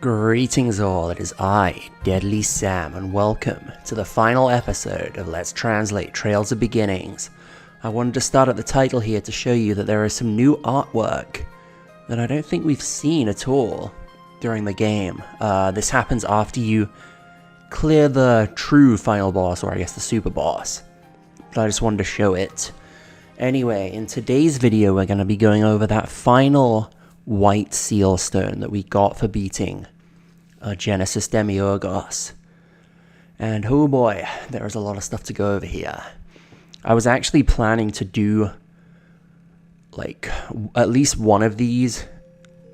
Greetings all, it is I, Deadly Sam, and welcome to the final episode of Let's Translate Trails of Beginnings. I wanted to start at the title here to show you that there is some new artwork that I don't think we've seen at all during the game. This happens after you clear the true final boss, or I guess the super boss. But I just wanted to show it. Anyway, in today's video we're going to be going over that final white seal stone that we got for beating Genesis Demiurgos. And oh boy, there is a lot of stuff to go over here. I was actually planning to do like at least one of these,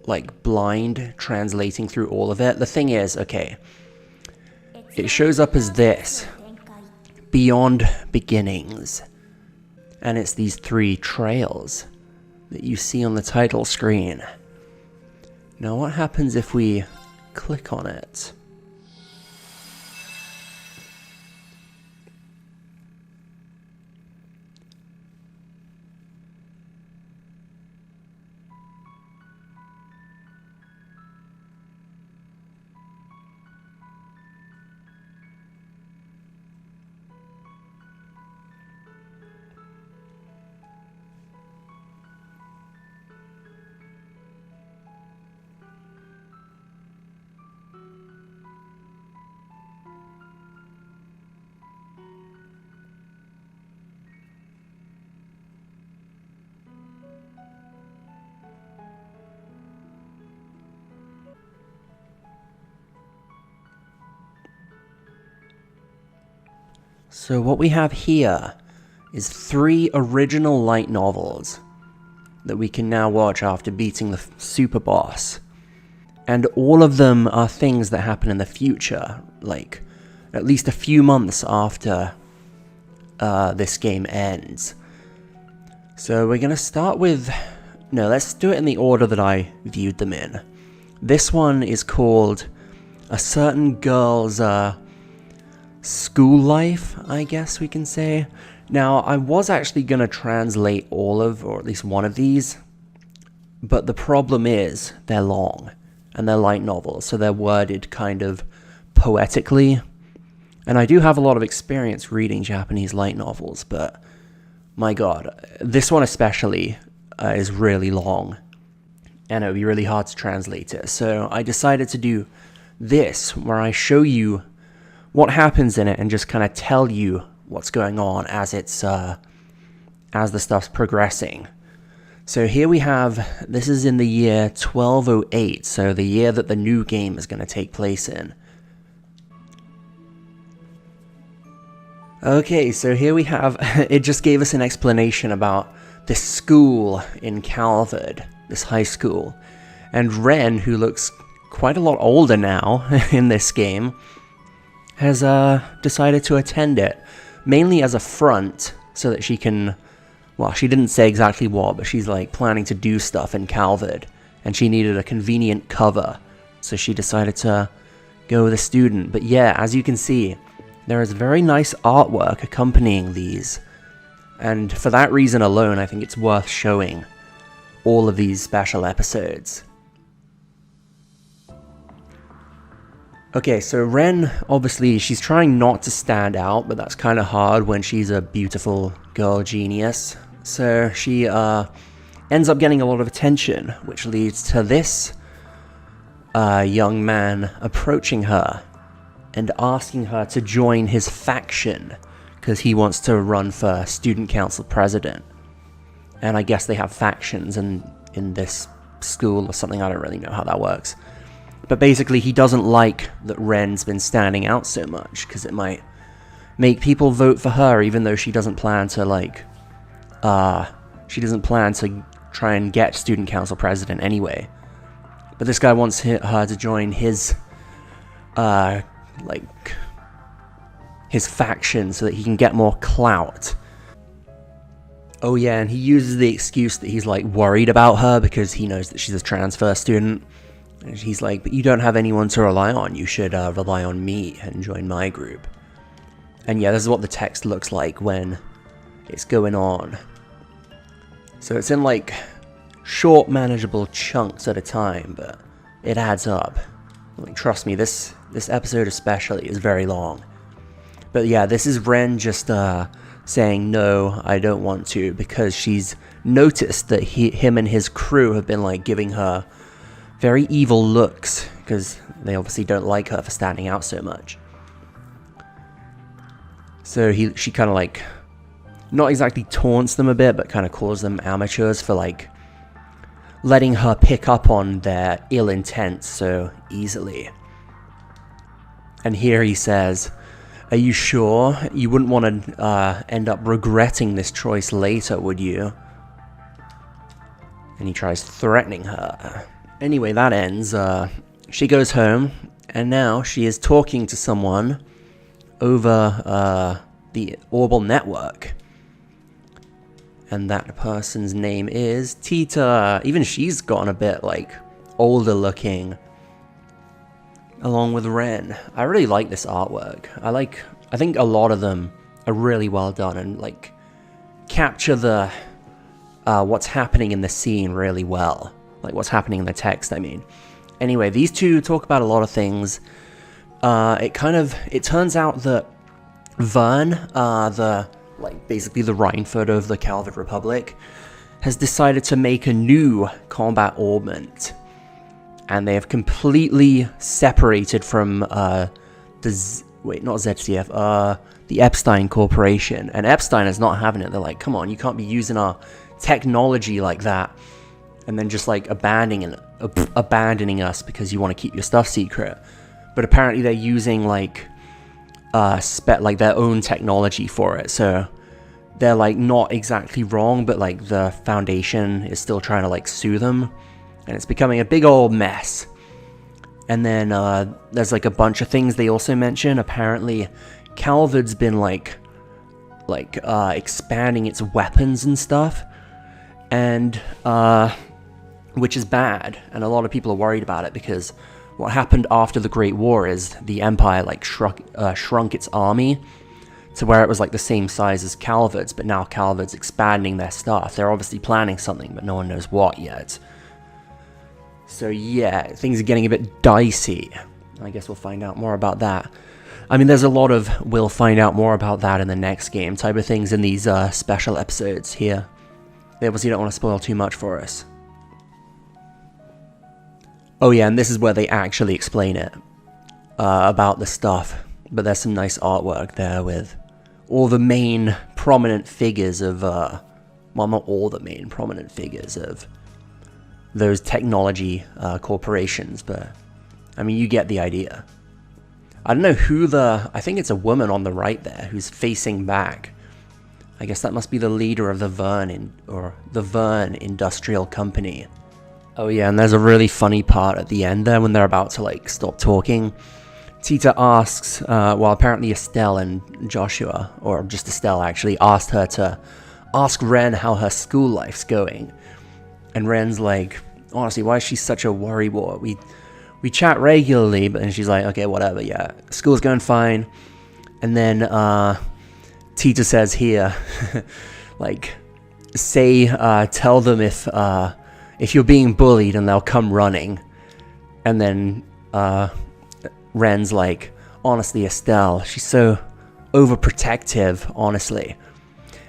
like blind translating through all of it. The thing is, okay, it shows up as this, Beyond Beginnings, and it's these three trails that you see on the title screen. Now what happens if we click on it? So what we have here is 3 original light novels that we can now watch after beating the super boss. And all of them are things that happen in the future, like at least a few months after this game ends. So we're going to start with... No, let's do it in the order that I viewed them in. This one is called A Certain Girl's... school life, I guess we can say. Now, I was actually going to translate all of, or at least one of these, but the problem is they're long, and they're light novels, so they're worded kind of poetically. And I do have a lot of experience reading Japanese light novels, but my god, this one especially is really long, and it would be really hard to translate it. So I decided to do this, where I show you what happens in it and just kind of tell you what's going on as it's as the stuff's progressing. So here we have, this is in the year 1208, so the year that the new game is going to take place in. Okay, so here we have, it just gave us an explanation about this school in Calvard, this high school. And Ren, who looks quite a lot older now in this game, has decided to attend it, mainly as a front, so that she can, well, she didn't say exactly what, but she's like planning to do stuff in Calvard, and she needed a convenient cover, so she decided to go with a student. But yeah, as you can see, there is very nice artwork accompanying these, and for that reason alone, I think it's worth showing all of these special episodes. Okay, so Ren, obviously, she's trying not to stand out, but that's kind of hard when she's a beautiful girl genius. So she ends up getting a lot of attention, which leads to this young man approaching her and asking her to join his faction, because he wants to run for student council president. And I guess they have factions in this school or something, I don't really know how that works. But basically, he doesn't like that Ren's been standing out so much, because it might make people vote for her, even though she doesn't plan to, like, she doesn't plan to try and get student council president anyway. But this guy wants her to join his, like, his faction so that he can get more clout. Oh yeah, and he uses the excuse that he's, like, worried about her because he knows that she's a transfer student. And he's like, but you don't have anyone to rely on, you should rely on me and join my group. And yeah, this is what the text looks like when it's going on. So it's in like short, manageable chunks at a time, but it adds up. Like, trust me, this episode especially is very long. But yeah, this is Ren just saying, no, I don't want to, because she's noticed that him and his crew have been like giving her very evil looks, because they obviously don't like her for standing out so much. So she kind of like, not exactly taunts them a bit, but kind of calls them amateurs for like letting her pick up on their ill intent so easily. And here he says, are you sure you wouldn't want to end up regretting this choice later, would you? And he tries threatening her. Anyway, that ends. She goes home, and now she is talking to someone over the Orbal network. And that person's name is Tita. Even she's gotten a bit, like, older looking. Along with Ren. I really like this artwork. I think a lot of them are really well done and, like, capture the, what's happening in the scene really well. Like, what's happening in the text, I mean. Anyway, these two talk about a lot of things. It turns out that Vern, basically the Rhine photo of the Calvert Republic, has decided to make a new combat orbment. And they have completely separated from not ZCF, the Epstein Corporation. And Epstein is not having it. They're like, come on, you can't be using our technology like that. And then just like abandoning us because you want to keep your stuff secret. But apparently they're using like their own technology for it. So they're like not exactly wrong, but like the Foundation is still trying to like sue them. And it's becoming a big old mess. And then there's like a bunch of things they also mention. Apparently, Calvert's been like expanding its weapons and stuff, and which is bad. And a lot of people are worried about it because what happened after the Great War is the Empire like shrunk its army to where it was like the same size as Calvert's, but now Calvert's expanding their stuff. They're obviously planning something, but no one knows what yet. So yeah, things are getting a bit dicey. I guess we'll find out more about that. I mean, there's a lot of we'll find out more about that in the next game type of things in these special episodes here. They obviously don't want to spoil too much for us. Oh yeah, and this is where they actually explain it, about the stuff. But there's some nice artwork there with all the main prominent figures of, well, not all the main prominent figures of those technology corporations, but I mean, you get the idea. I don't know who I think it's a woman on the right there who's facing back. I guess that must be the leader of the Vern Industrial Company. Oh yeah, and there's a really funny part at the end there when they're about to like stop talking. Tita asks, well, apparently Estelle and Joshua, or just Estelle actually, asked her to ask Ren how her school life's going. And Ren's like, honestly, why is she such a worrywart? We chat regularly, but then she's like, okay, whatever, yeah, school's going fine. And then Tita says here, like, tell them if you're being bullied and they'll come running. And then Ren's like, honestly, Estelle, she's so overprotective, honestly.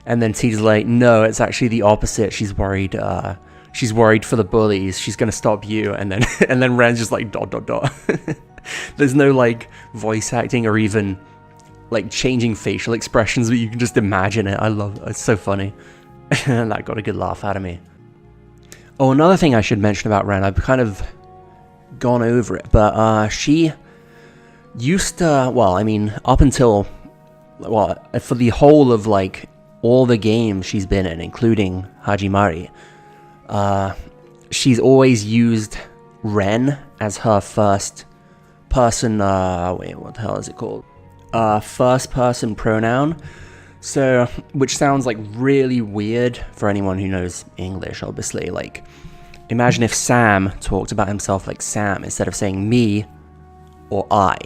And then Tita's like, no, it's actually the opposite. She's worried for the bullies. She's gonna stop you. And then Ren's just like ... There's no like voice acting or even like changing facial expressions, but you can just imagine it. It's so funny. And that got a good laugh out of me. Oh, another thing I should mention about Ren, I've kind of gone over it, but she used to, well, I mean, up until, well, for the whole of like all the games she's been in, including Hajimari, she's always used Ren as her first person, wait, what the hell is it called? First person pronoun. So, which sounds like really weird for anyone who knows English, obviously. Like, imagine if Sam talked about himself like Sam instead of saying me or I.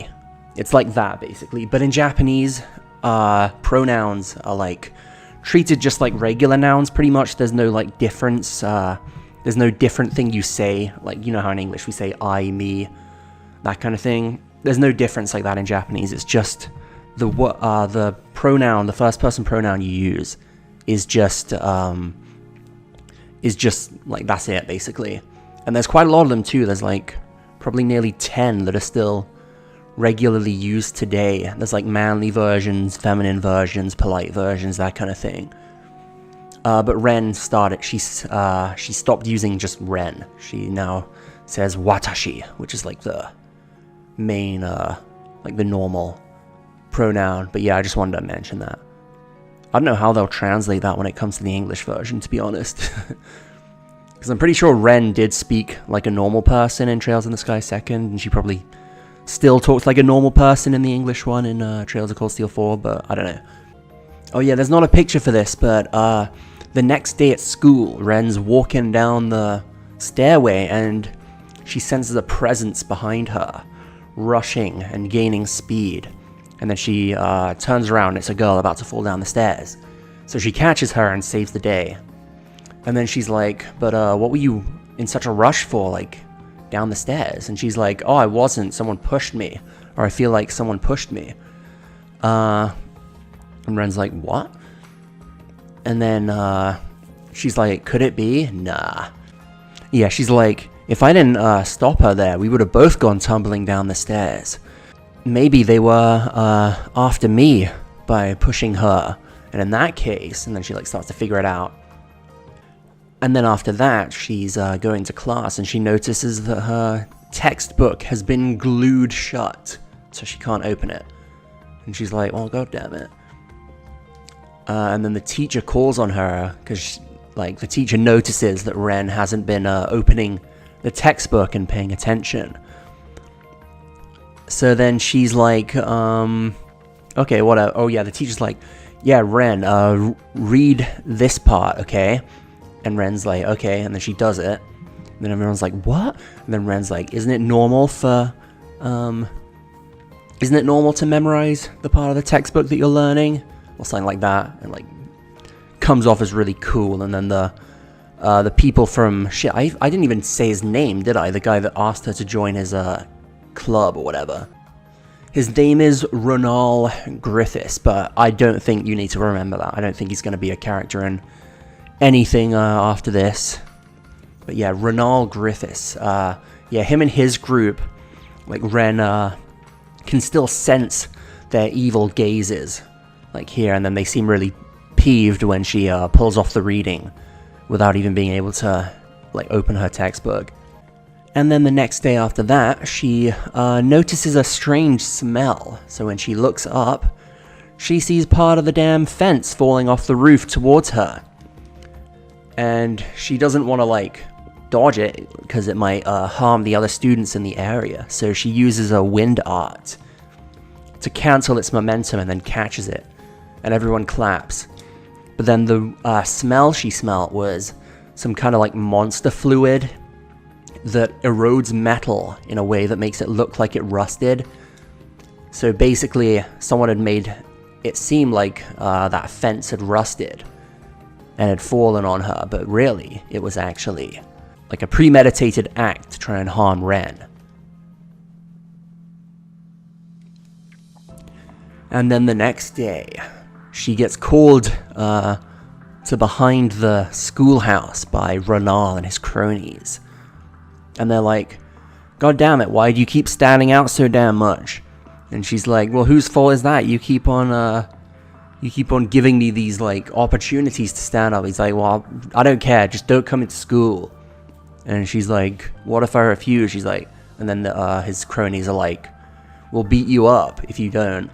It's like that, basically. But in Japanese, pronouns are like treated just like regular nouns, pretty much. There's no like difference. There's no different thing you say. Like, you know how in English we say I, me. that kind of thing. There's no difference like that in Japanese. It's just the pronoun, the first person pronoun you use is just like, that's it, basically. And there's quite a lot of them too. There's like probably nearly 10 that are still regularly used today. There's like manly versions, feminine versions, polite versions, that kind of thing. But Ren she stopped using just Ren. She now says watashi, which is like the main, like the normal pronoun. But yeah, I just wanted to mention that. I don't know how they'll translate that when it comes to the English version, to be honest. Because I'm pretty sure Ren did speak like a normal person in Trails in the Sky 2nd, and she probably still talks like a normal person in the English one in Trails of Cold Steel 4, but I don't know. Oh yeah, there's not a picture for this, but the next day at school, Ren's walking down the stairway and she senses a presence behind her, rushing and gaining speed. And then she turns around, it's a girl about to fall down the stairs. So she catches her and saves the day. And then she's like, but what were you in such a rush for, like, down the stairs? And she's like, oh, I wasn't, someone pushed me. Or I feel like someone pushed me. And Ren's like, what? And then she's like, could it be? Nah. Yeah, she's like, if I didn't stop her there, we would have both gone tumbling down the stairs. Maybe they were after me by pushing her. And in that case, and then she like starts to figure it out. And then after that, she's going to class and she notices that her textbook has been glued shut. So she can't open it. And she's like, well, god damn it. And then the teacher calls on her because, like, the teacher notices that Ren hasn't been opening the textbook and paying attention. So then she's like, okay, what? Oh yeah, the teacher's like, yeah, Ren, read this part, okay? And Ren's like, okay, and then she does it. And then everyone's like, what? And then Ren's like, isn't it normal to memorize the part of the textbook that you're learning? Or something like that, and like comes off as really cool. And then the people from I didn't even say his name, did I? The guy that asked her to join his club or whatever. His name is Ronal Griffiths, but I don't think you need to remember that. I don't think he's going to be a character in anything after this. But yeah, Ronal Griffiths. Yeah, him and his group, like Ren, can still sense their evil gazes. Like here, and then they seem really peeved when she pulls off the reading without even being able to like open her textbook. And then the next day after that, she notices a strange smell. So when she looks up, she sees part of the damn fence falling off the roof towards her. And she doesn't want to like dodge it because it might harm the other students in the area. So she uses a wind art to cancel its momentum and then catches it. And everyone claps. But then the smell she smelled was some kind of like monster fluid that erodes metal in a way that makes it look like it rusted. So basically, someone had made it seem like that fence had rusted and had fallen on her, but really, it was actually like a premeditated act to try and harm Ren. And then the next day, she gets called to behind the schoolhouse by Ronal and his cronies. And they're like, God damn it, why do you keep standing out so damn much? And she's like, well, whose fault is that? You keep on giving me these like opportunities to stand up. He's like, well, I don't care, just don't come into school. And she's like, what if I refuse? She's like, and then his cronies are like, we'll beat you up if you don't.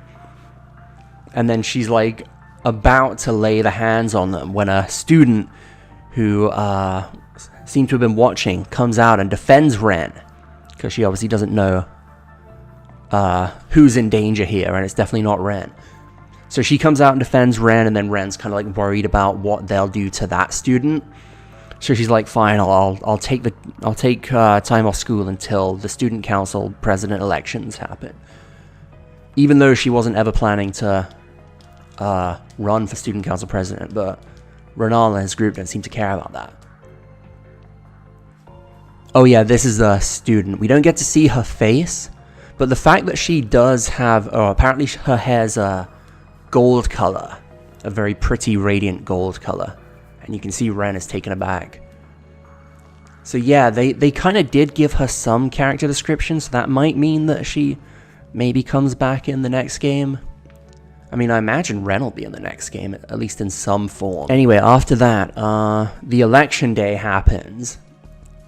And then she's like about to lay the hands on them when a student who seemed to have been watching comes out and defends Ren, because she obviously doesn't know who's in danger here, and it's definitely not Ren. So she comes out and defends Ren, and then Ren's kind of like worried about what they'll do to that student. So she's like, fine, I'll take time off school until the student council president elections happen. Even though she wasn't ever planning to run for student council president, but Ronal and his group don't seem to care about that. Oh yeah, this is a student. We don't get to see her face, But the fact that she does have, apparently her hair's a gold color, a very pretty radiant gold color, and you can see Ren is taken aback. So yeah, they kind of did give her some character description, so that might mean that she maybe comes back in the next game. I mean, I imagine Ren will be in the next game, at least in some form. Anyway, after that, the election day happens,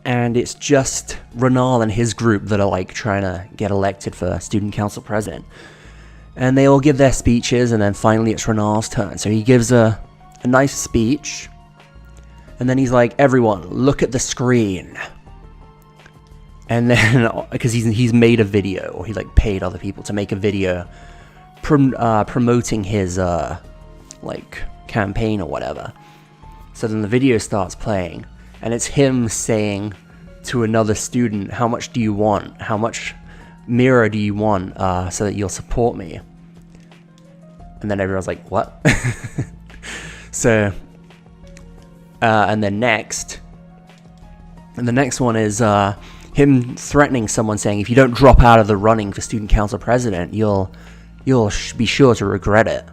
and it's just Renal and his group that are like trying to get elected for student council president. And they all give their speeches, and then finally it's Renal's turn. So he gives a nice speech, and then he's like, everyone, look at the screen. And then, because he's made a video, or he like paid other people to make a video promoting his like campaign or whatever. So then the video starts playing, and it's him saying to another student, how much do you want? How much mirror do you want so that you'll support me? And then everyone's like, what? So, and then the next one is him threatening someone, saying, if you don't drop out of the running for student council president, you'll be sure to regret it.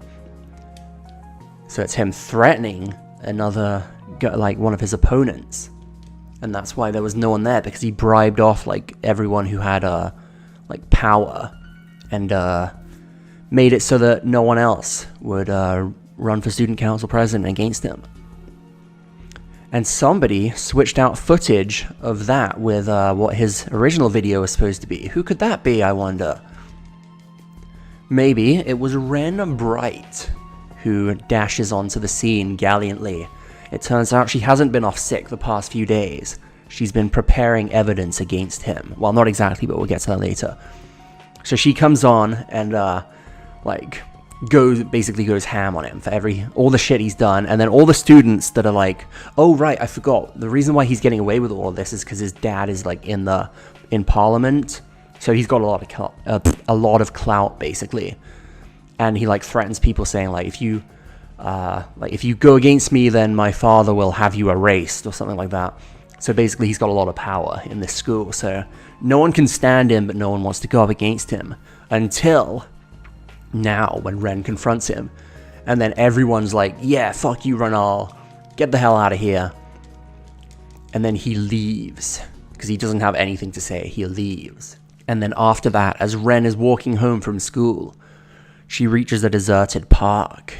So it's him threatening another, like one of his opponents, and that's why there was no one there, because he bribed off like everyone who had like power, and made it so that no one else would run for student council president against him. And somebody switched out footage of that with what his original video was supposed to be. Who could that be, I wonder? Maybe it was Ren Bright, who dashes onto the scene gallantly. It turns out she hasn't been off sick the past few days. She's been preparing evidence against him. Well, not exactly, but we'll get to that later. So she comes on and like basically goes ham on him for all the shit he's done. And then all the students that are like, oh right, I forgot, the reason why he's getting away with all of this is because his dad is like in Parliament, so he's got a lot of clout basically. And he like threatens people, saying like, if you go against me, then my father will have you erased, or something like that. So basically he's got a lot of power in this school, so no one can stand him, but no one wants to go up against him, until now, when Ren confronts him. And then everyone's like, yeah, fuck you, Renal, get the hell out of here. And then he leaves, because he doesn't have anything to say. He leaves. And then after that, as Ren is walking home from school, she reaches a deserted park,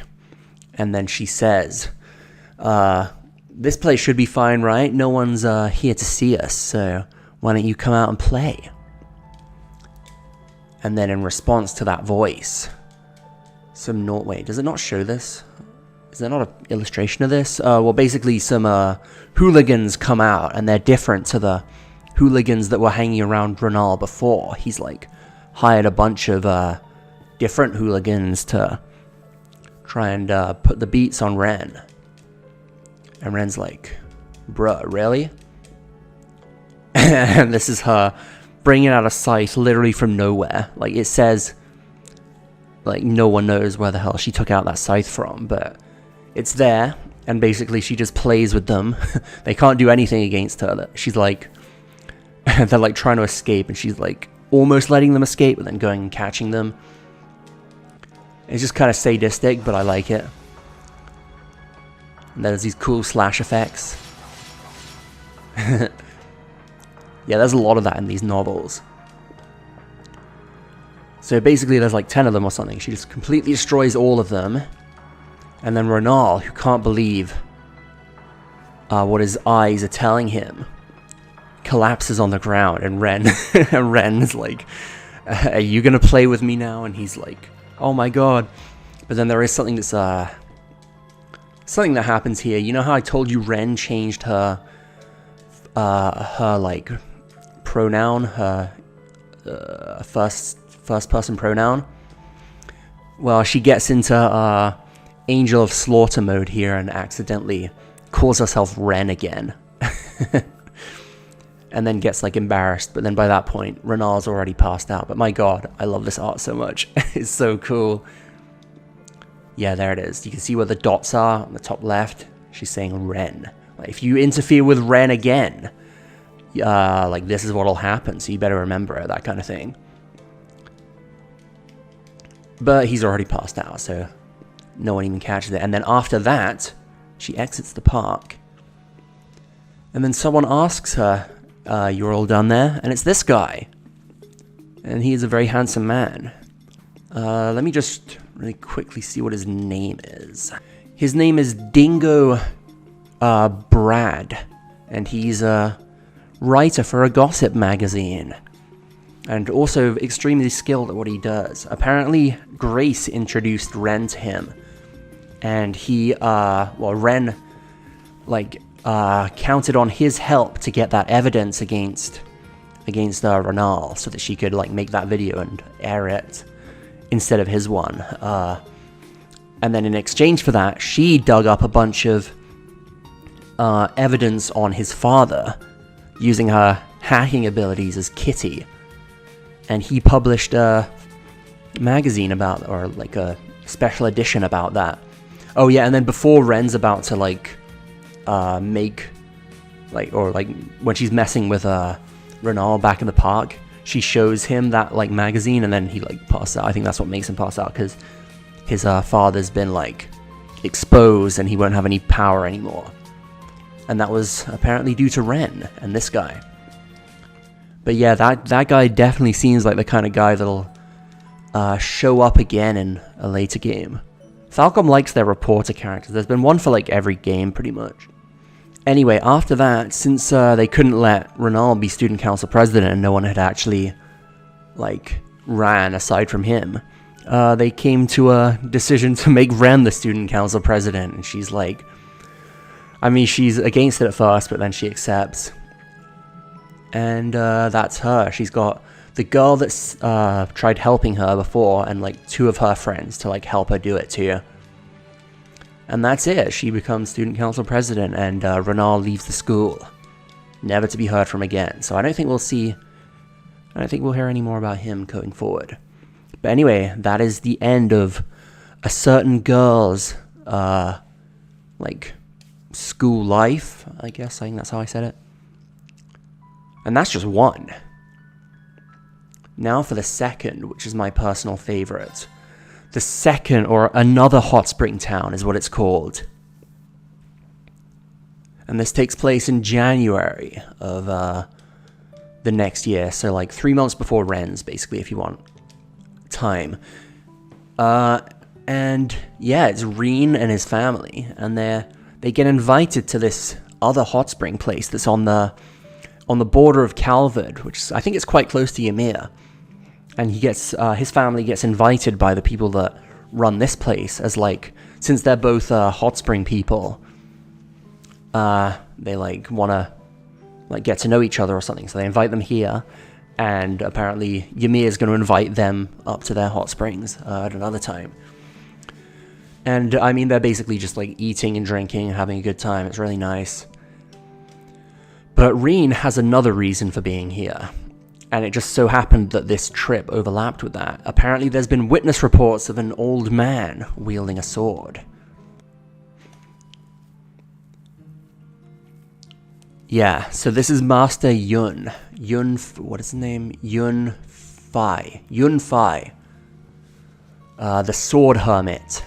and then she says, this place should be fine, right? No one's here to see us, so why don't you come out and play? And then in response to that voice, wait, does it not show this? Is there not an illustration of this? Well, basically some hooligans come out, and they're different to the hooligans that were hanging around Renal before. He's like hired a bunch of different hooligans to try and put the beats on Ren. And Ren's like, bruh, really? And this is her bringing out a scythe literally from nowhere. Like, it says, like, no one knows where the hell she took out that scythe from, but it's there, and basically she just plays with them. They can't do anything against her. She's like, they're like trying to escape, and she's like almost letting them escape, but then going and catching them. It's just kind of sadistic, but I like it. And there's these cool slash effects. Yeah, there's a lot of that in these novels. So basically there's like 10 of them or something. She just completely destroys all of them. And then Renal, who can't believe what his eyes are telling him, collapses on the ground, and Ren's like, are you gonna play with me now? And he's like, oh my god. But then there is something that's something that happens here. You know how I told you Ren changed her like pronoun, her first person pronoun? Well, she gets into Angel of Slaughter mode here and accidentally calls herself Ren again. And then gets like embarrassed, but then by that point Renal's already passed out. But my god, I love this art so much. It's so cool. Yeah, there it is. You can see where the dots are on the top left. She's saying Ren. Like, if you interfere with Ren again, like, this is what'll happen, so you better remember it, that kind of thing. But he's already passed out, so no one even catches it. And then after that, she exits the park. And then someone asks her, you're all done there? And it's this guy. And he is a very handsome man. Let me just really quickly see what his name is. His name is Dingo Brad. And he's a writer for a gossip magazine. And also extremely skilled at what he does. Apparently, Grace introduced Ren to him. And he, Ren, counted on his help to get that evidence against Renal, so that she could, make that video and air it instead of his one. And then in exchange for that, she dug up a bunch of evidence on his father, using her hacking abilities as Kitty. And he published a magazine about, or a special edition about that. Oh yeah, and then before Ren's about to when she's messing with Renal back in the park, she shows him that magazine, and then he passes out. I think that's what makes him pass out, because his father's been exposed and he won't have any power anymore. And that was apparently due to Ren and this guy. But yeah, that guy definitely seems like the kind of guy that'll show up again in a later game. Falcom likes their reporter characters. There's been one for every game pretty much. Anyway, after that, since they couldn't let Renal be student council president and no one had actually ran aside from him, they came to a decision to make Ren the student council president. And she's she's against it at first, but then she accepts. And that's her. She's got the girl that's tried helping her before, and two of her friends to help her do it too. And that's it. She becomes student council president, and Renal leaves the school, never to be heard from again. So I don't think we'll hear any more about him going forward. But anyway, that is the end of a certain girl's school life, I guess. I think that's how I said it. And that's just one. Now for the second, which is my personal favorite. The second, or another hot spring town, is what it's called. And this takes place in January of the next year. So 3 months before Ren's, basically, if you want time. And yeah, it's Reen and his family. And they get invited to this other hot spring place that's on the border of Calvard, which I think is quite close to Ymir. And his family gets invited by the people that run this place as since they're both hot spring people, they want to get to know each other or something. So they invite them here, and apparently Ymir is going to invite them up to their hot springs at another time. And they're basically just eating and drinking, having a good time. It's really nice. But Reen has another reason for being here. And it just so happened that this trip overlapped with that. Apparently there's been witness reports of an old man wielding a sword. Yeah, so this is Master Yun. What is his name? Yun Fai. The Sword Hermit.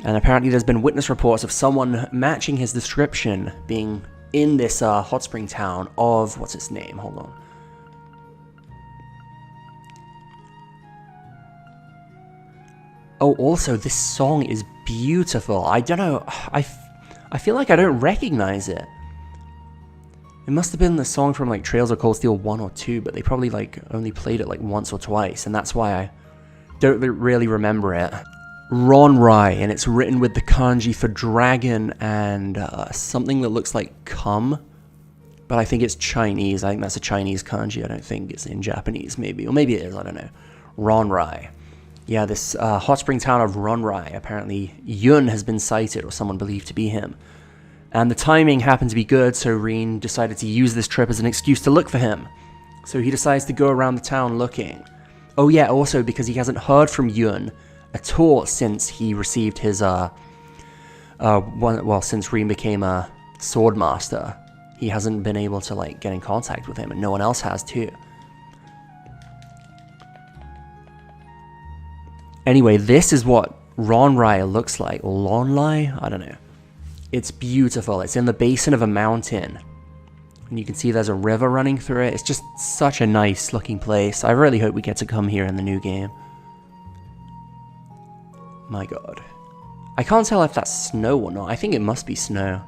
And apparently there's been witness reports of someone matching his description being in this hot spring town of... What's its name? Hold on. Oh, also, this song is beautiful. I don't know, I feel like I don't recognize it. It must have been the song from Trails of Cold Steel 1 or 2, but they probably only played it once or twice, and that's why I don't really remember it. Ronrai, and it's written with the kanji for dragon and something that looks like come, but I think it's Chinese. I think that's a Chinese kanji. I don't think it's in Japanese, maybe, or maybe it is, I don't know. Ronrai. Yeah, this hot spring town of Ronrai, apparently Yun has been sighted, or someone believed to be him. And the timing happened to be good, so Reen decided to use this trip as an excuse to look for him. So he decides to go around the town looking. Oh yeah, also because he hasn't heard from Yun at all since he received his, since Reen became a sword master. He hasn't been able to, get in contact with him, and no one else has too. Anyway, this is what Ronrai looks like, or Lonlai, I don't know. It's beautiful. It's in the basin of a mountain. And you can see there's a river running through it. It's just such a nice looking place. I really hope we get to come here in the new game. My god. I can't tell if that's snow or not. I think it must be snow.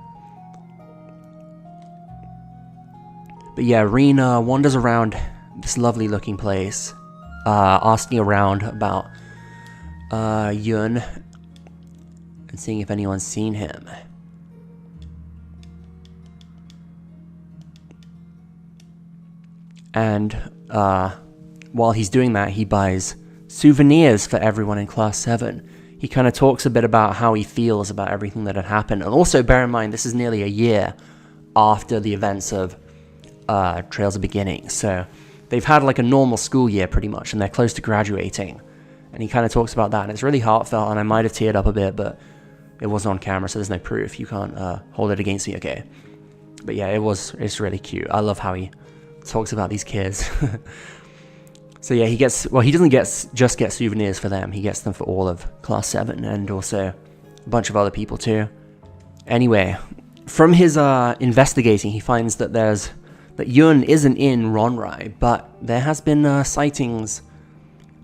But yeah, Rena wanders around this lovely looking place, asking around about Yun and seeing if anyone's seen him. And while he's doing that, he buys souvenirs for everyone in Class 7. He kind of talks a bit about how he feels about everything that had happened. And also bear in mind, this is nearly a year after the events of Trails of Beginning. So they've had like a normal school year pretty much, and they're close to graduating. And he kind of talks about that, and it's really heartfelt, and I might have teared up a bit, but it wasn't on camera, so there's no proof. You can't hold it against me, okay? But yeah, it's really cute. I love how he talks about these kids. So yeah, he doesn't just get souvenirs for them, he gets them for all of Class 7, and also a bunch of other people too. Anyway, from his investigating, he finds that Yun isn't in Ronrai, but there has been sightings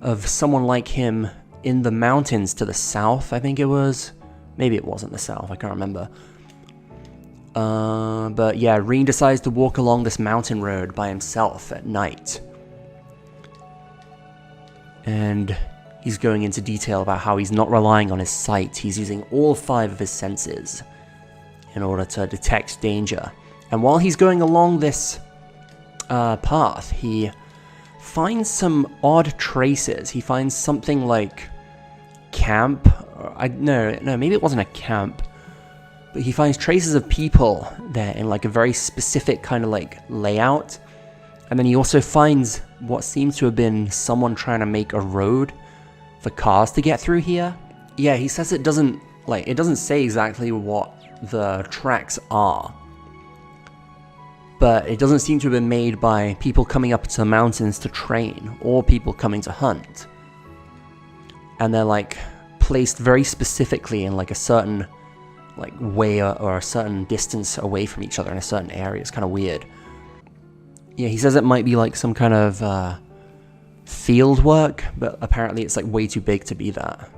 of someone like him in the mountains to the south, I think it was. Maybe it wasn't the south, I can't remember. But yeah, Reen decides to walk along this mountain road by himself at night. And he's going into detail about how he's not relying on his sight, he's using all 5 of his senses in order to detect danger. And while he's going along this path, he finds some odd traces. He finds something like camp. No, maybe it wasn't a camp. But he finds traces of people there in like a very specific kind of like layout. And then he also finds what seems to have been someone trying to make a road for cars to get through here. Yeah, he says it doesn't say exactly what the tracks are. But it doesn't seem to have been made by people coming up to the mountains to train, or people coming to hunt. And they're like placed very specifically in like a certain like way or a certain distance away from each other in a certain area. It's kind of weird. Yeah, he says it might be like some kind of field work, but apparently it's like way too big to be that.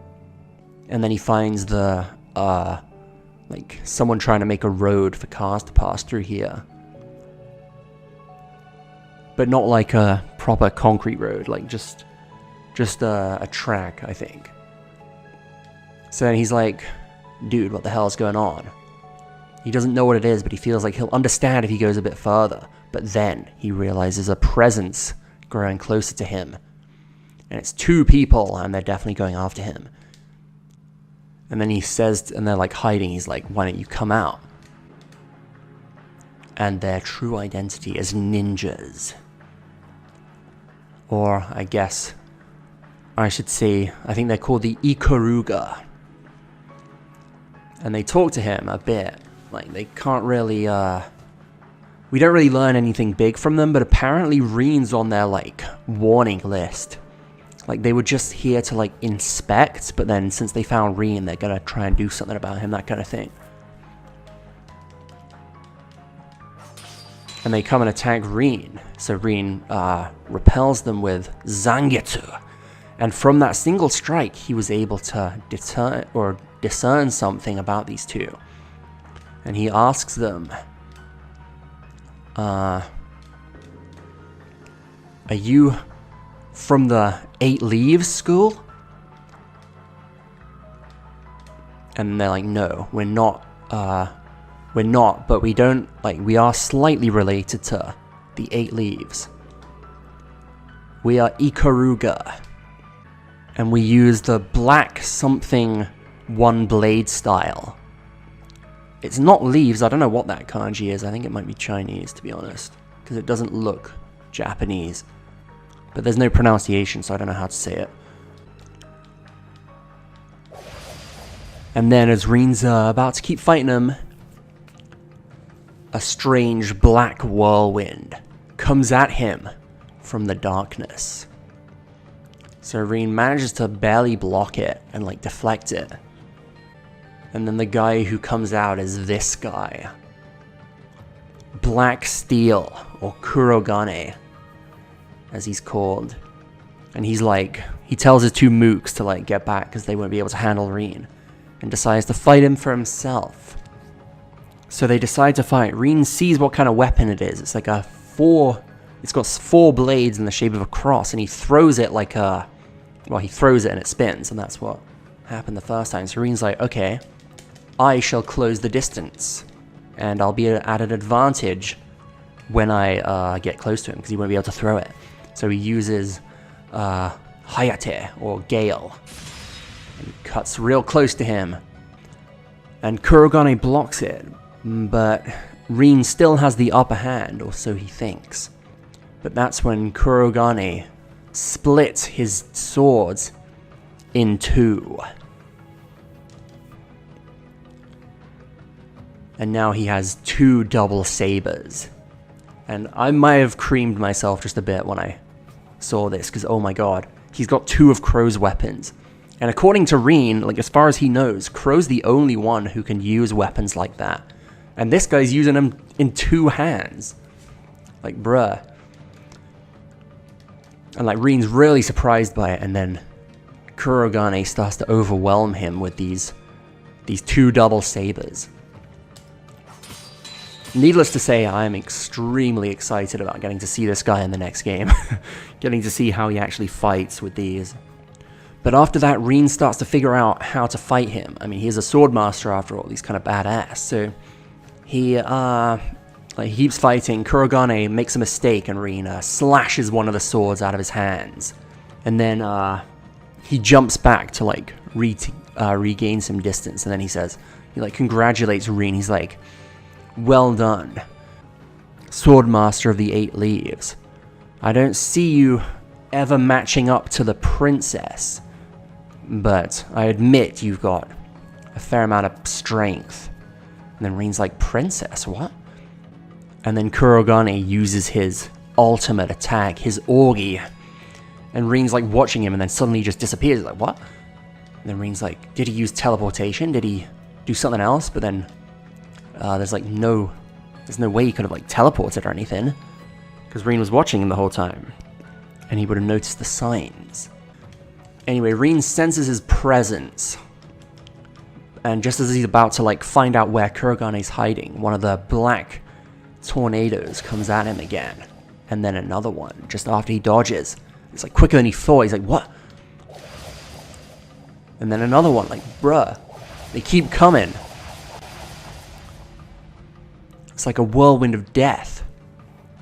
And then he finds the like someone trying to make a road for cars to pass through here. But not like a proper concrete road, like just a track, I think. So then he's like, dude, what the hell is going on? He doesn't know what it is, but he feels like he'll understand if he goes a bit further. But then he realizes a presence growing closer to him. And it's 2 people, and they're definitely going after him. And then he says, and they're like hiding, he's like, why don't you come out? And their true identity is ninjas. Or, I guess, I should say, I think they're called the Ikaruga. And they talk to him a bit. Like, they can't really, we don't really learn anything big from them, but apparently Reen's on their, like, warning list. Like, they were just here to, like, inspect, but then since they found Reen, they're gonna try and do something about him, that kind of thing. And they come and attack Reen. So Reen repels them with Zangetsu. And from that single strike, he was able to discern something about these 2. And he asks them, are you from the 8 Leaves school? And they're like, no, we're not, but we don't, like, we are slightly related to the 8 Leaves. We are Ikaruga. And we use the black something 1 blade style. It's not leaves, I don't know what that kanji is. I think it might be Chinese, to be honest, because it doesn't look Japanese. But there's no pronunciation, so I don't know how to say it. And then as Reen's about to keep fighting him, a strange black whirlwind comes at him from the darkness. So Rin manages to barely block it and like deflect it. And then the guy who comes out is this guy. Black Steel, or Kurogane, as he's called. And he's like, he tells his two mooks to like get back because they won't be able to handle Rin, and decides to fight him for himself. So they decide to fight. Rin sees what kind of weapon it is. It's like it's got 4 blades in the shape of a cross, and he throws it like he throws it and it spins, and that's what happened the first time. So Rin's like, okay, I shall close the distance, and I'll be at an advantage when I get close to him, because he won't be able to throw it. So he uses Hayate, or Gale, and cuts real close to him, and Kurogane blocks it, but Rin still has the upper hand, or so he thinks. But that's when Kurogane splits his swords in 2. And now he has 2 double sabers. And I might have creamed myself just a bit when I saw this, because oh my god, he's got 2 of Crow's weapons. And according to Rin, like as far as he knows, Crow's the only one who can use weapons like that. And this guy's using them in 2 hands. Like, bruh. And like Rin's really surprised by it, and then Kurogane starts to overwhelm him with these 2 double sabers. Needless to say, I am extremely excited about getting to see this guy in the next game. Getting to see how he actually fights with these. But after that, Rin starts to figure out how to fight him. I mean, he's a sword master after all, he's kind of badass. So he keeps fighting. Kurogane makes a mistake, and Rin slashes one of the swords out of his hands. And then he jumps back to like regain some distance, and then he like congratulates Rin. He's like, well done, Sword Master of the 8 Leaves. I don't see you ever matching up to the princess, but I admit you've got a fair amount of strength. And then Rin's like, princess, what? And then Kurogane uses his ultimate attack, his Orgi. And Rin's like watching him, and then suddenly he just disappears. He's like, what? And then Rin's like, did he use teleportation? Did he do something else? But then there's no way he could have like teleported or anything, because Rin was watching him the whole time, and he would have noticed the signs. Anyway, Rin senses his presence, and just as he's about to like find out where Kurogane's hiding, one of the black tornadoes comes at him again, and then another one just after he dodges. It's like quicker than he thought. He's like, what? And then another one, like, bruh, they keep coming. It's like a whirlwind of death.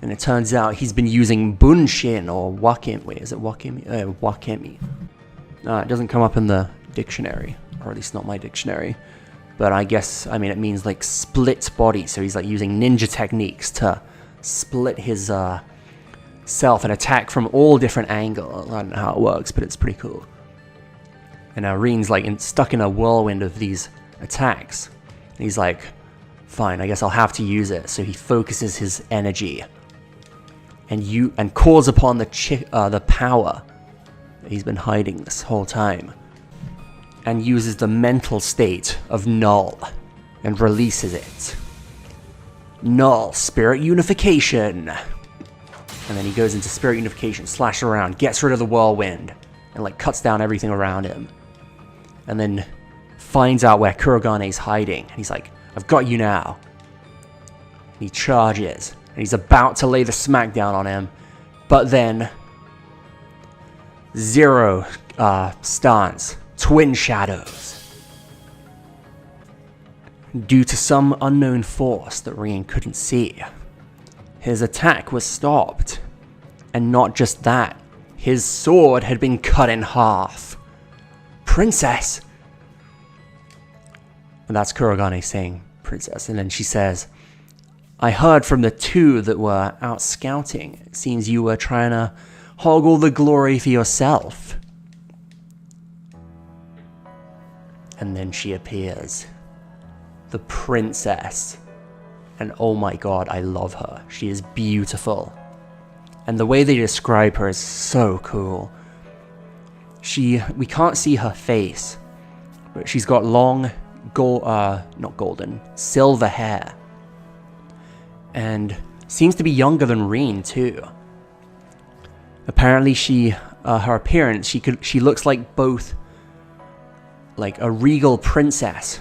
And it turns out he's been using Bunshin, or Wakemi. Wait, is it Wakemi? Wakemi. It doesn't come up in the dictionary, or at least not my dictionary. But I guess, I mean, it means like split body. So he's like using ninja techniques to split his self and attack from all different angles. I don't know how it works, but it's pretty cool. And now Rin's like stuck in a whirlwind of these attacks. And he's like, fine, I guess I'll have to use it. So he focuses his energy and calls upon the power that he's been hiding this whole time, and uses the mental state of Null and releases it. Null, Spirit Unification. And then he goes into Spirit Unification, slashes around, gets rid of the whirlwind, and like cuts down everything around him. And then finds out where Kurogane's hiding, and he's like, I've got you now. And he charges, and he's about to lay the smackdown on him, but then Zero stance, Twin Shadows. Due to some unknown force that Rin couldn't see, his attack was stopped. And not just that, his sword had been cut in half. Princess! And that's Kurogane saying, princess. And then she says, I heard from the 2 that were out scouting. It seems you were trying to hog all the glory for yourself. And then she appears. The princess. And oh my god, I love her. She is beautiful. And the way they describe her is so cool. we can't see her face, but she's got long, not golden, silver hair. And seems to be younger than Reen too. Apparently her appearance, she looks like both like a regal princess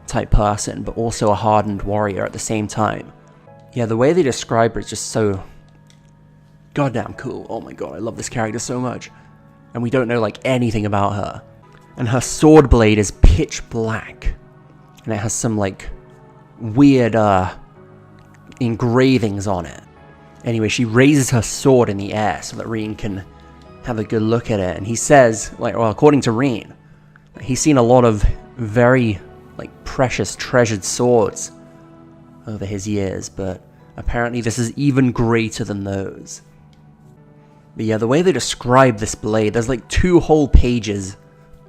type person, but also a hardened warrior at the same time. Yeah, the way they describe her is just so goddamn cool. Oh my god, I love this character so much. And we don't know like anything about her. And her sword blade is pitch black. And it has some like weird engravings on it. Anyway, she raises her sword in the air so that Reen can have a good look at it. And he says, like, well, according to Reen, he's seen a lot of very like precious, treasured swords over his years, but apparently this is even greater than those. But yeah, the way they describe this blade, there's like 2 whole pages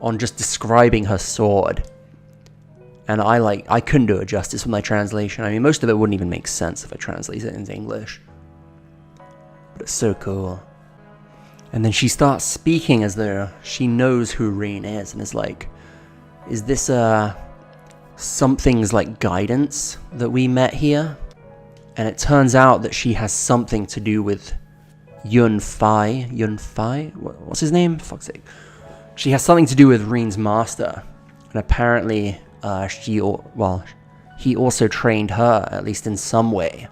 on just describing her sword. And I couldn't do it justice with my translation. I mean, most of it wouldn't even make sense if I translate it into English. But it's so cool. And then she starts speaking as though she knows who Reen is, and is like, is this something's like guidance that we met here? And it turns out that she has something to do with Yun Fai? What's his name? Fuck's sake. She has something to do with Reen's master. And apparently, he also trained her, at least in some way.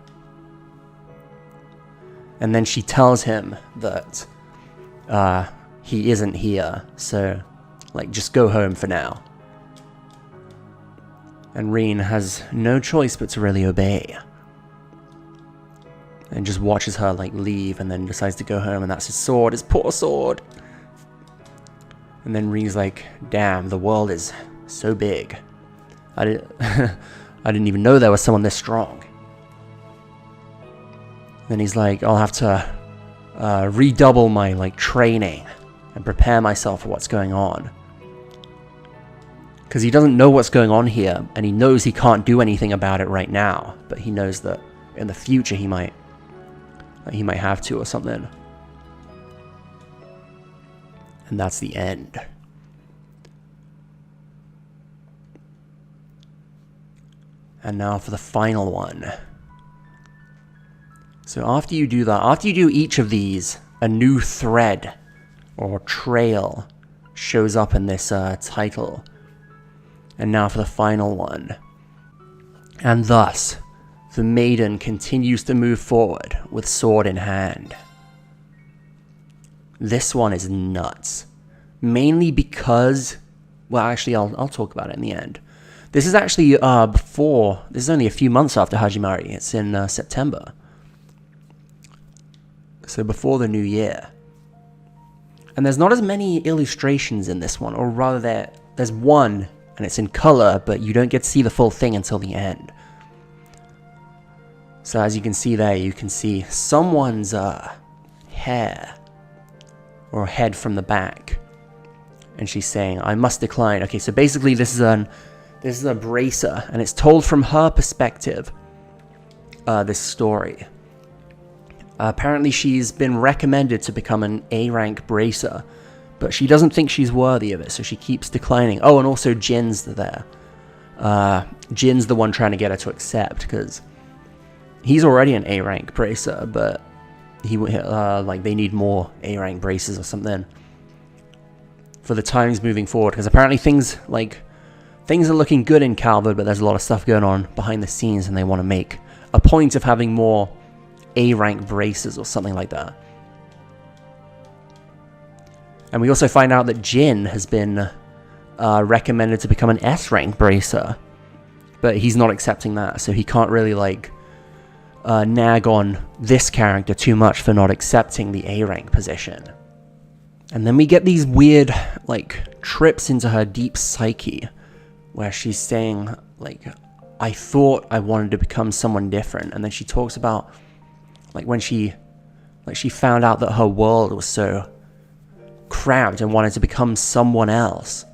And then she tells him that he isn't here, so, like, just go home for now. And Reen has no choice but to really obey. And just watches her, like, leave, and then decides to go home, and that's his sword, his poor sword. And then Reen's like, damn, the world is so big. I didn't even know there was someone this strong. Then he's like, I'll have to redouble my, like, training and prepare myself for what's going on. Because he doesn't know what's going on here, and he knows he can't do anything about it right now, but he knows that in the future he might have to or something. And that's the end. And now for the final one. So after you do that, after you do each of these, a new thread or trail shows up in this title. And now for the final one. And thus, the maiden continues to move forward with sword in hand. This one is nuts. Mainly because, well, actually, I'll talk about it in the end. This is actually this is only a few months after Hajimari. It's in September. So before the new year. And there's not as many illustrations in this one, or rather there's one, and it's in color, but you don't get to see the full thing until the end. So as you can see there, you can see someone's hair, or head from the back. And she's saying, I must decline. Okay, so basically this is a bracer, and it's told from her perspective, this story. Apparently she's been recommended to become an A-rank bracer, but she doesn't think she's worthy of it, so she keeps declining. Oh, and also Jin's there. Jin's the one trying to get her to accept, because he's already an A-rank bracer, but they need more A-rank bracers or something for the times moving forward, because apparently things are looking good in Calvard, but there's a lot of stuff going on behind the scenes, and they want to make a point of having more A-rank bracers or something like that. And we also find out that Jin has been recommended to become an S-rank bracer, but he's not accepting that, so he can't really nag on this character too much for not accepting the A-rank position. And then we get these weird trips into her deep psyche, where she's saying, I thought I wanted to become someone different. And then she talks about, when she found out that her world was so cramped and wanted to become someone else.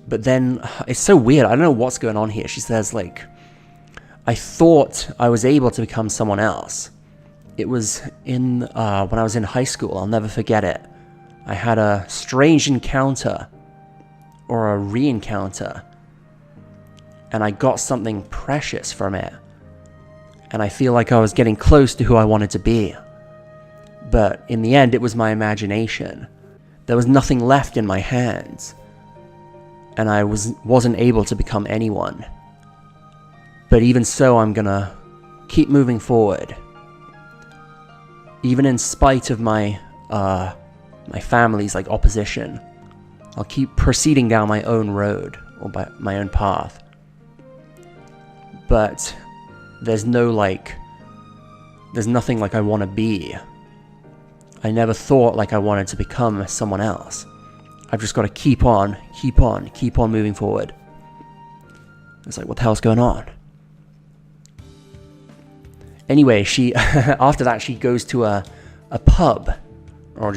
But then, it's so weird, I don't know what's going on here. She says, I thought I was able to become someone else. It was when I was in high school, I'll never forget it. I had a strange encounter, or a re-encounter, and I got something precious from it. And I feel like I was getting close to who I wanted to be. But in the end, it was my imagination. There was nothing left in my hands. And I wasn't able to become anyone. But even so, I'm gonna keep moving forward. Even in spite of my family's like opposition. I'll keep proceeding down my own road, or by my own path. But there's nothing like I want to be. I never thought like I wanted to become someone else. I've just got to keep on moving forward. It's like, what the hell's going on? Anyway, she after that she goes to a pub, or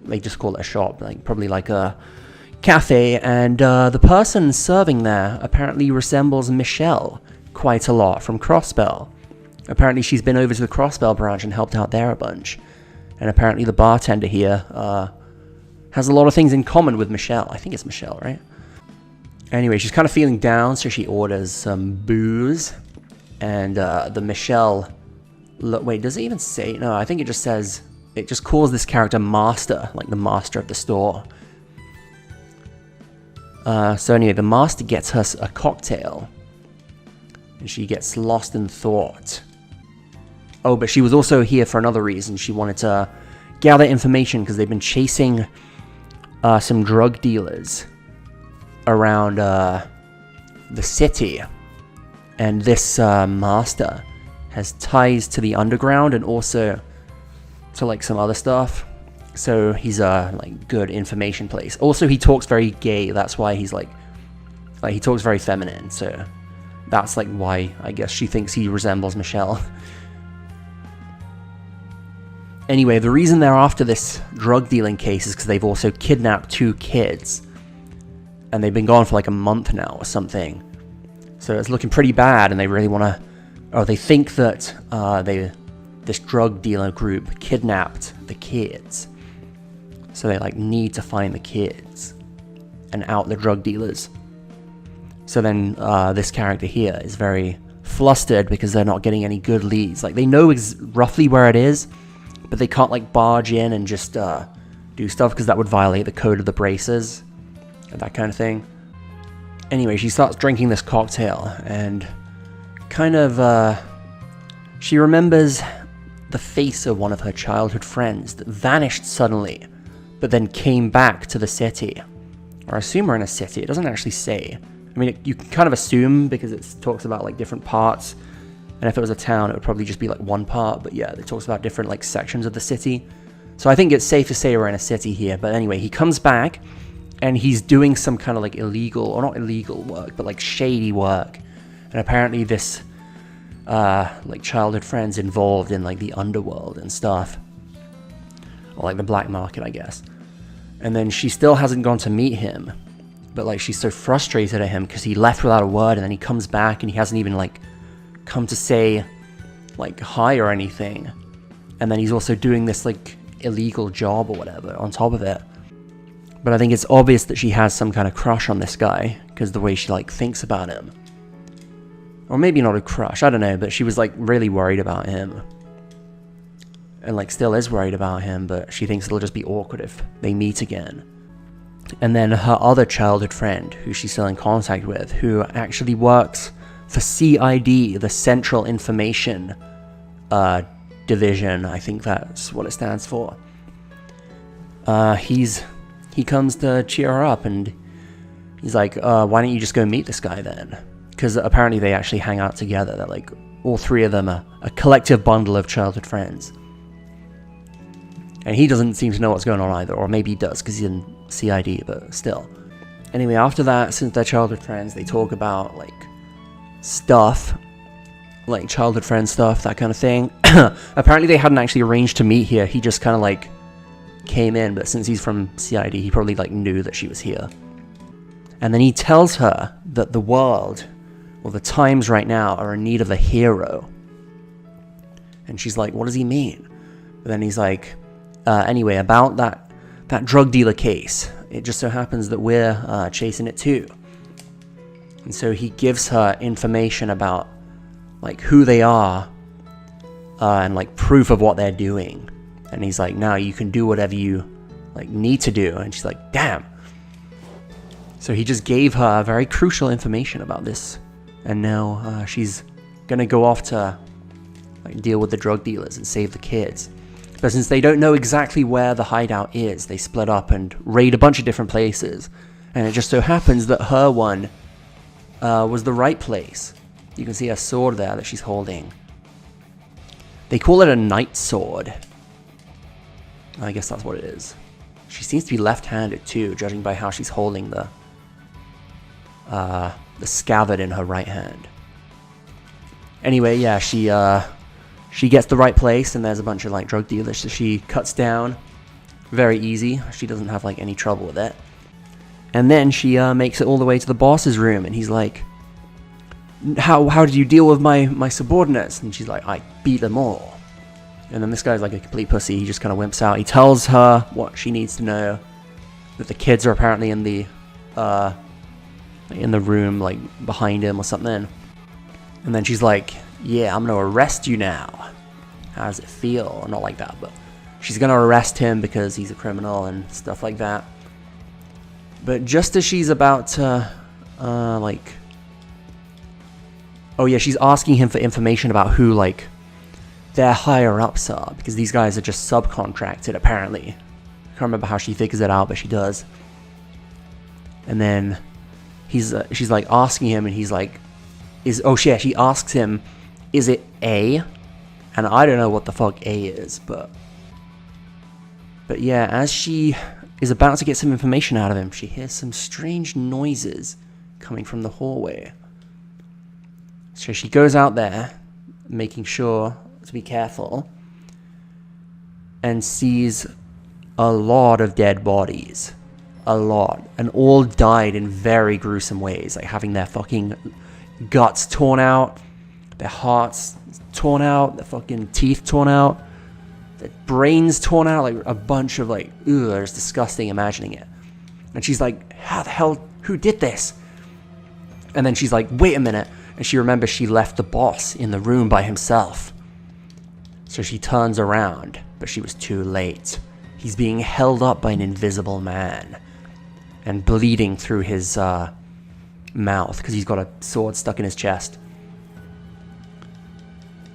they just call it a shop, like probably like a cafe, and the person serving there apparently resembles Michelle quite a lot from Crossbell. Apparently she's been over to the Crossbell branch and helped out there a bunch. And apparently the bartender here has a lot of things in common with Michelle. I think it's Michelle, right? Anyway, she's kind of feeling down, so she orders some booze. And the Michelle... Wait, does it even say... No, I think it just says... It just calls this character Master, like the master of the store. So anyway, the master gets her a cocktail. And she gets lost in thought. Oh, but she was also here for another reason. She wanted to gather information because they've been chasing some drug dealers around the city. And this master has ties to the underground and also to like some other stuff. So he's a like good information place. Also, he talks very gay. That's why he's like he talks very feminine. So that's like why I guess she thinks he resembles Michelle. Anyway, the reason they're after this drug dealing case is because they've also kidnapped 2 kids. And they've been gone for like a month now or something. So it's looking pretty bad, and they really want to... Or they think that this drug dealer group kidnapped the kids. So they like need to find the kids and out the drug dealers. So then this character here is very flustered because they're not getting any good leads. Like they know roughly where it is, but they can't like barge in and just do stuff because that would violate the code of the braces and that kind of thing. Anyway, she starts drinking this cocktail and kind of she remembers the face of one of her childhood friends that vanished suddenly, but then came back to the city. Or I assume we're in a city. It doesn't actually say. I mean, you can kind of assume because it talks about like different parts. And if it was a town, it would probably just be like one part. But yeah, it talks about different like sections of the city. So I think it's safe to say we're in a city here. But anyway, he comes back and he's doing some kind of like illegal, or not illegal work, but like shady work. And apparently this like childhood friend's involved in like the underworld and stuff. Or like the black market, I guess. And then she still hasn't gone to meet him. But like she's so frustrated at him because he left without a word, and then he comes back and he hasn't even like come to say like hi or anything. And then he's also doing this like illegal job or whatever on top of it. But I think it's obvious that she has some kind of crush on this guy because the way she like thinks about him. Or maybe not a crush, I don't know, but she was like really worried about him. And like still is worried about him, but she thinks it'll just be awkward if they meet again. And then her other childhood friend, who she's still in contact with, who actually works for CID, the Central Information Division, I think that's what it stands for. He comes to cheer her up, and he's like, why don't you just go meet this guy then? Because apparently they actually hang out together. They're like, all 3 of them are a collective bundle of childhood friends. And he doesn't seem to know what's going on either, or maybe he does because he's in CID, but still. Anyway, after that, since they're childhood friends, they talk about like stuff, like childhood friend stuff, that kind of thing. Apparently they hadn't actually arranged to meet here. He just kind of like came in, but since he's from CID, he probably like knew that she was here. And then he tells her that the world, or the times right now, are in need of a hero. And she's like, what does he mean? But then he's like, anyway, about that that drug dealer case. It just so happens that we're chasing it too. And so he gives her information about like who they are and like proof of what they're doing. And he's like, now you can do whatever you like need to do. And she's like, damn. So he just gave her very crucial information about this. And now she's gonna go off to like deal with the drug dealers and save the kids. But since they don't know exactly where the hideout is, they split up and raid a bunch of different places. And it just so happens that her one was the right place. You can see a sword there that she's holding. They call it a night sword. I guess that's what it is. She seems to be left-handed too, judging by how she's holding the scabbard in her right hand. Anyway, yeah, she gets the right place, and there's a bunch of like drug dealers, so she cuts down very easy. She doesn't have like any trouble with it. And then she makes it all the way to the boss's room, and he's like, how did you deal with my subordinates? And she's like, I beat them all. And then this guy's like a complete pussy. He just kind of wimps out. He tells her what she needs to know, that the kids are apparently in the room like behind him or something. And then she's like, yeah, I'm gonna arrest you now. How does it feel? Not like that, but she's gonna arrest him because he's a criminal and stuff like that. But just as she's about to oh yeah, she's asking him for information about who like their higher ups are, because these guys are just subcontracted apparently. I can't remember how she figures it out, but she does. And then she's like asking him, and he's like, she asks him, is it A? And I don't know what the fuck A is, but yeah, as she is about to get some information out of him, she hears some strange noises coming from the hallway. So she goes out there, making sure to be careful, and sees a lot of dead bodies. A lot. And all died in very gruesome ways, like having their fucking guts torn out, their hearts torn out, their fucking teeth torn out, their brains torn out, like a bunch of like, ugh, it's disgusting imagining it. And she's like, how the hell, who did this? And then she's like, wait a minute. And she remembers she left the boss in the room by himself. So she turns around, but she was too late. He's being held up by an invisible man and bleeding through his mouth because he's got a sword stuck in his chest.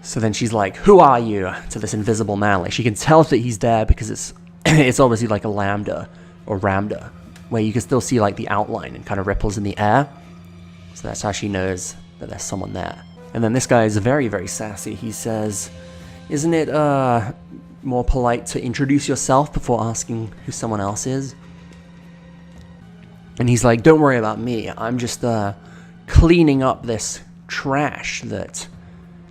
So then she's like, who are you? To this invisible man. Like, she can tell that he's there because it's obviously like a lambda or ramda, where you can still see like the outline and kind of ripples in the air. So that's how she knows that there's someone there. And then this guy is very, very sassy. He says, isn't it more polite to introduce yourself before asking who someone else is? And he's like, don't worry about me. I'm just cleaning up this trash that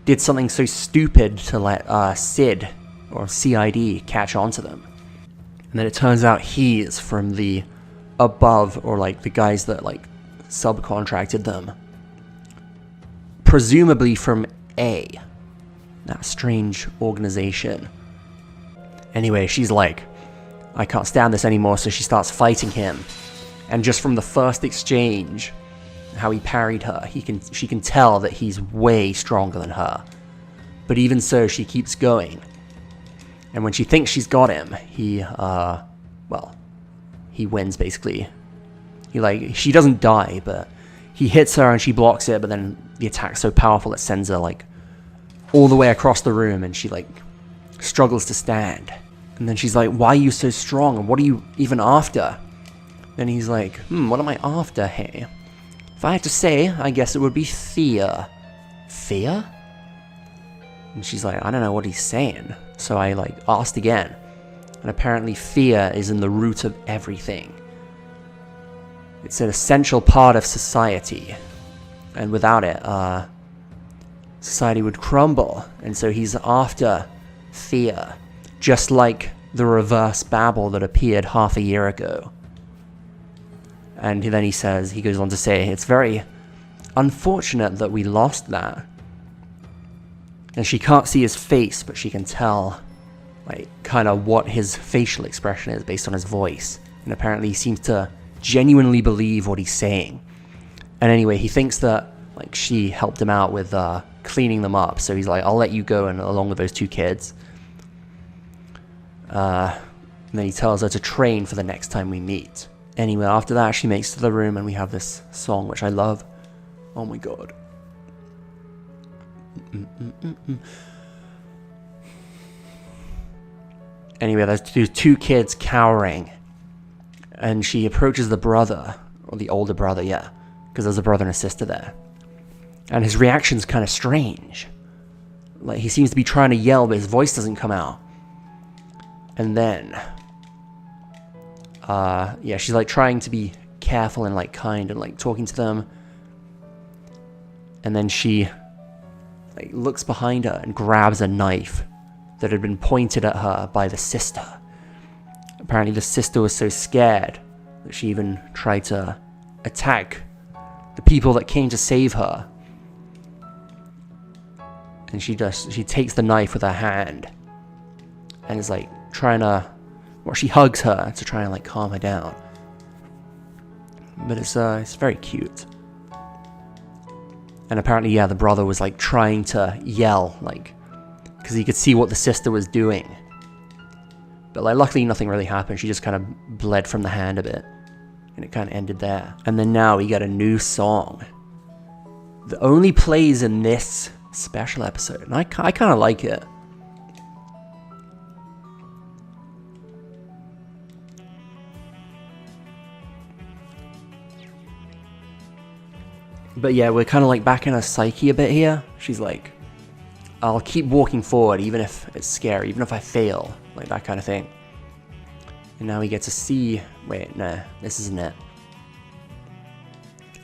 did something so stupid to let Sid or CID catch on to them. And then it turns out he is from the above, or like the guys that like subcontracted them. Presumably from A, that strange organization. Anyway, she's like, I can't stand this anymore, so she starts fighting him. And just from the first exchange, how he parried her, she can tell that he's way stronger than her. But even so, she keeps going. And when she thinks she's got him, he wins basically. She doesn't die, but he hits her and she blocks it, but then the attack's so powerful it sends her like all the way across the room, and she like struggles to stand. And then she's like, why are you so strong? And what are you even after? Then he's like, what am I after, hey? If I had to say, I guess it would be fear. Fear? And she's like, I don't know what he's saying. So I like asked again. And apparently fear is in the root of everything. It's an essential part of society. And without it, society would crumble. And so he's after fear. Just like the reverse Babel that appeared half a year ago. And then he goes on to say, it's very unfortunate that we lost that. And she can't see his face, but she can tell like kind of what his facial expression is based on his voice. And apparently he seems to genuinely believe what he's saying. And anyway, he thinks that like she helped him out with cleaning them up. So he's like, I'll let you go and along with those 2 kids. And then he tells her to train for the next time we meet. Anyway, after that, she makes it to the room and we have this song, which I love. Oh my god. Anyway, there's 2 kids cowering. And she approaches the brother, or the older brother, yeah. Because there's a brother and a sister there. And his reaction's kind of strange. Like, he seems to be trying to yell, but his voice doesn't come out. And then... yeah, she's like trying to be careful and like kind and like talking to them. And then she like looks behind her and grabs a knife that had been pointed at her by the sister. Apparently the sister was so scared that she even tried to attack the people that came to save her. And she takes the knife with her hand and is like trying to, well, she hugs her to try and like calm her down. But it's very cute. And apparently, yeah, the brother was like trying to yell, like, because he could see what the sister was doing. But like, luckily nothing really happened. She just kind of bled from the hand a bit. And it kind of ended there. And then now we get a new song that only plays in this special episode. And I kind of like it. But yeah, we're kind of like back in her psyche a bit here. She's like, I'll keep walking forward even if it's scary, even if I fail, like that kind of thing. And now we get to see, wait, no, this isn't it.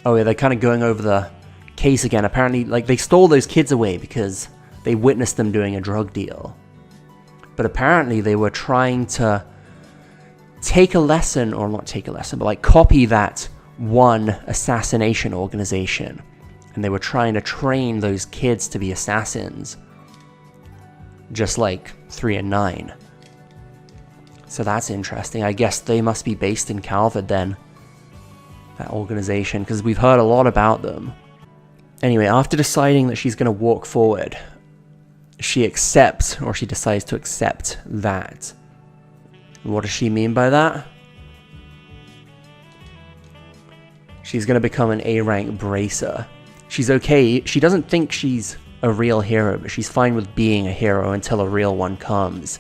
Oh yeah, they're kind of going over the case again. Apparently, like, they stole those kids away because they witnessed them doing a drug deal. But apparently they were trying to take a lesson, or not take a lesson, but like copy that one assassination organization. And they were trying to train those kids to be assassins. Just like 3 and 9. So that's interesting. I guess they must be based in Calvert then. That organization, because we've heard a lot about them. Anyway, after deciding that she's going to walk forward, she accepts, or she decides to accept that. What does she mean by that? She's going to become an A-rank bracer. She's okay. She doesn't think she's a real hero, but she's fine with being a hero until a real one comes.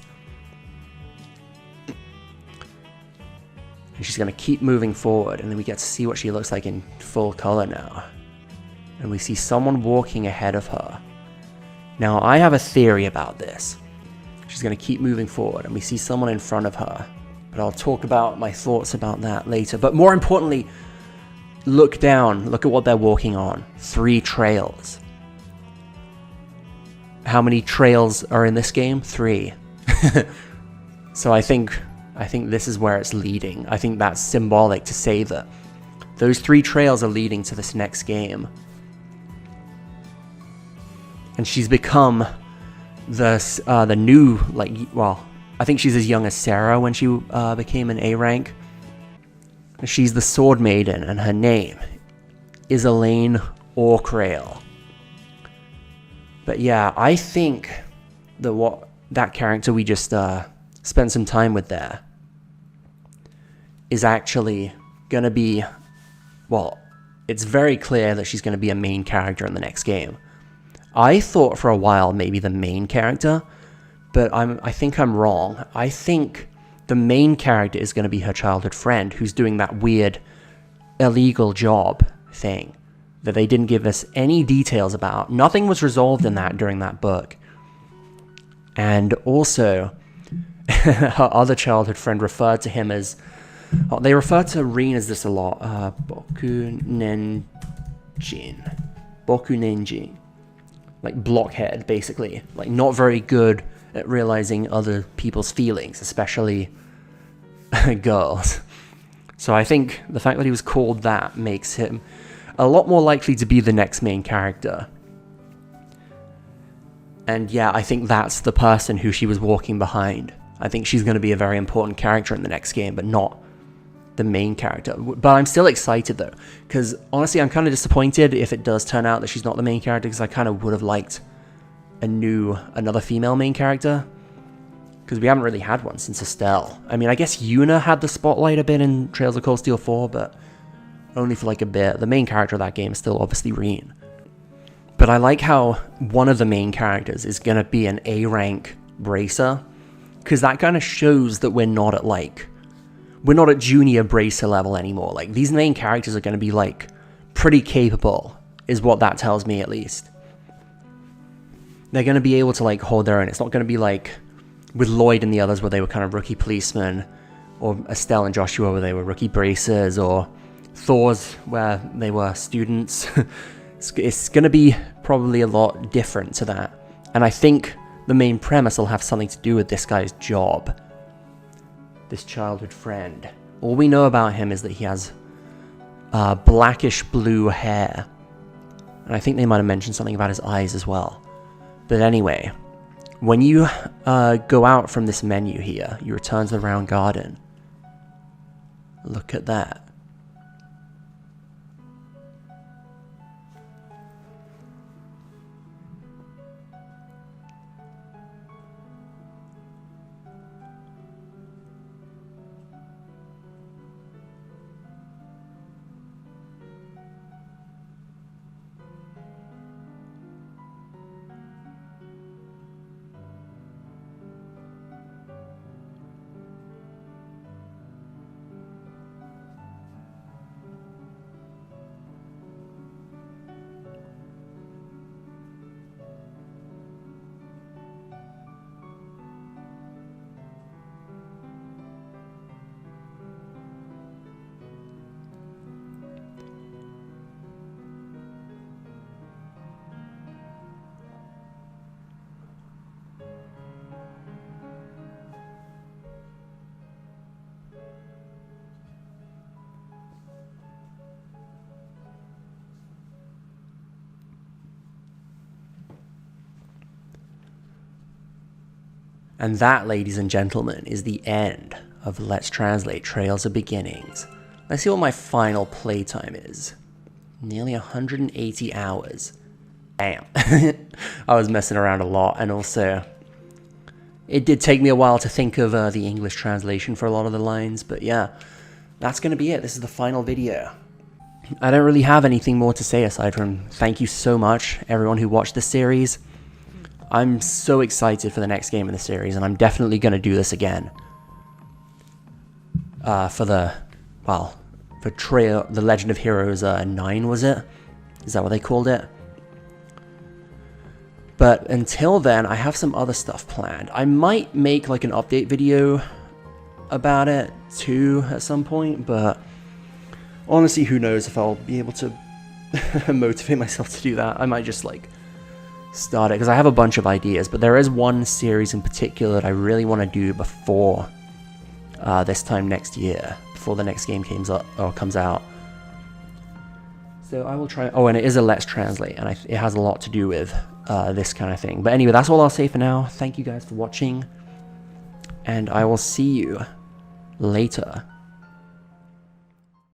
And she's going to keep moving forward, and then we get to see what she looks like in full color now. And we see someone walking ahead of her. Now, I have a theory about this. She's going to keep moving forward, and we see someone in front of her. But I'll talk about my thoughts about that later. But more importantly, look down. Look at what they're walking on. 3 trails. How many trails are in this game? 3. So I think this is where it's leading. I think that's symbolic to say that those 3 trails are leading to this next game. And she's become the new, like, well, I think she's as young as Sarah when she became an A rank. She's the Sword Maiden, and her name is Elaine Orcrail. But yeah, I think that that character we just spent some time with there is actually going to be, well, it's very clear that she's going to be a main character in the next game. I thought for a while maybe the main character, but I think I'm wrong. I think the main character is going to be her childhood friend who's doing that weird illegal job thing that they didn't give us any details about. Nothing was resolved in that during that book. And also, her other childhood friend referred to him as... Oh, they refer to Rin as this a lot. Boku Nenjin. Like blockhead, basically. Like not very good at realizing other people's feelings, especially girls. So I think the fact that he was called that makes him a lot more likely to be the next main character. And yeah, I think that's the person who she was walking behind. I think she's going to be a very important character in the next game, but not the main character. But I'm still excited though, because honestly I'm kind of disappointed if it does turn out that she's not the main character, because I kind of would have liked another female main character, because we haven't really had one since Estelle. I mean, I guess Yuna had the spotlight a bit in Trails of Cold Steel 4, but only for like a bit. The main character of that game is still obviously Reen. But I like how one of the main characters is going to be an A rank bracer, because that kind of shows that we're not at junior bracer level anymore. Like, these main characters are going to be like pretty capable, is what that tells me at least. They're going to be able to like hold their own. It's not going to be like with Lloyd and the others where they were kind of rookie policemen, or Estelle and Joshua where they were rookie bracers, or Thor's where they were students. It's going to be probably a lot different to that. And I think the main premise will have something to do with this guy's job. This childhood friend. All we know about him is that he has blackish blue hair. And I think they might have mentioned something about his eyes as well. But anyway, when you go out from this menu here, you return to the round garden. Look at that. And that, ladies and gentlemen, is the end of Let's Translate Trails of Beginnings. Let's see what my final playtime is. Nearly 180 hours. Damn. I was messing around a lot, and also it did take me a while to think of the English translation for a lot of the lines, but yeah, that's going to be it. This is the final video. I don't really have anything more to say aside from thank you so much, everyone who watched this series. I'm so excited for the next game in the series, and I'm definitely going to do this again. For The Legend of Heroes 9, was it? Is that what they called it? But until then, I have some other stuff planned. I might make like an update video about it too at some point, but honestly, who knows if I'll be able to motivate myself to do that. I might just like start it, because I have a bunch of ideas, but there is one series in particular that I really want to do before this time next year, before the next game comes out. So I will try. Oh, and it is a Let's Translate, and it has a lot to do with this kind of thing. But anyway, that's all I'll say for now. Thank you guys for watching, and I will see you later.